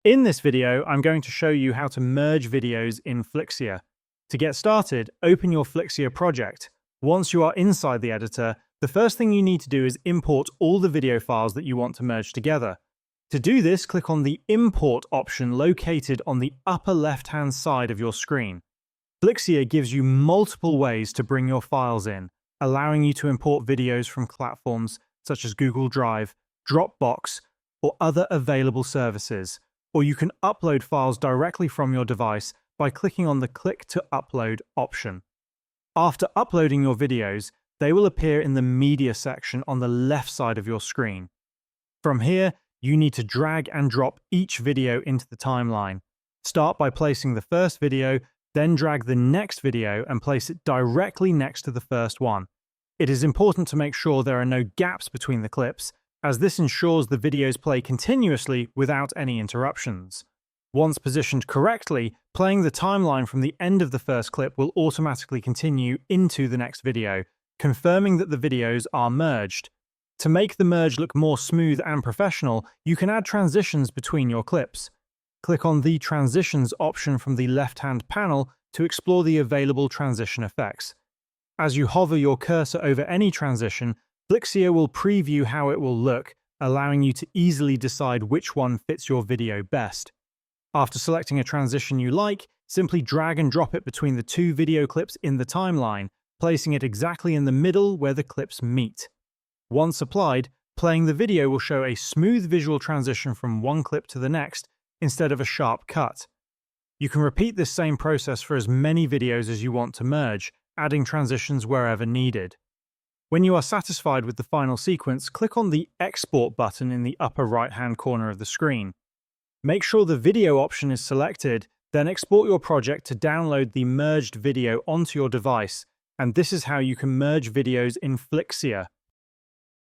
In this video, I'm going to show you how to merge videos in Flixier. To get started, open your Flixier project. Once you are inside the editor, the first thing you need to do is import all the video files that you want to merge together. To do this, click on the Import option located on the upper left-hand side of your screen. Flixier gives you multiple ways to bring your files in, allowing you to import videos from platforms such as Google Drive, Dropbox, or other available services. Or you can upload files directly from your device by clicking on the Click to Upload option. After uploading your videos, they will appear in the Media section on the left side of your screen. From here, you need to drag and drop each video into the timeline. Start by placing the first video, then drag the next video and place it directly next to the first one. It is important to make sure there are no gaps between the clips, as this ensures the videos play continuously without any interruptions. Once positioned correctly, playing the timeline from the end of the first clip will automatically continue into the next video, confirming that the videos are merged. To make the merge look more smooth and professional, you can add transitions between your clips. Click on the Transitions option from the left-hand panel to explore the available transition effects. As you hover your cursor over any transition, Flixier will preview how it will look, allowing you to easily decide which one fits your video best. After selecting a transition you like, simply drag and drop it between the two video clips in the timeline, placing it exactly in the middle where the clips meet. Once applied, playing the video will show a smooth visual transition from one clip to the next instead of a sharp cut. You can repeat this same process for as many videos as you want to merge, adding transitions wherever needed. When you are satisfied with the final sequence, click on the Export button in the upper right-hand corner of the screen. Make sure the video option is selected, then export your project to download the merged video onto your device, and this is how you can merge videos in Flixier.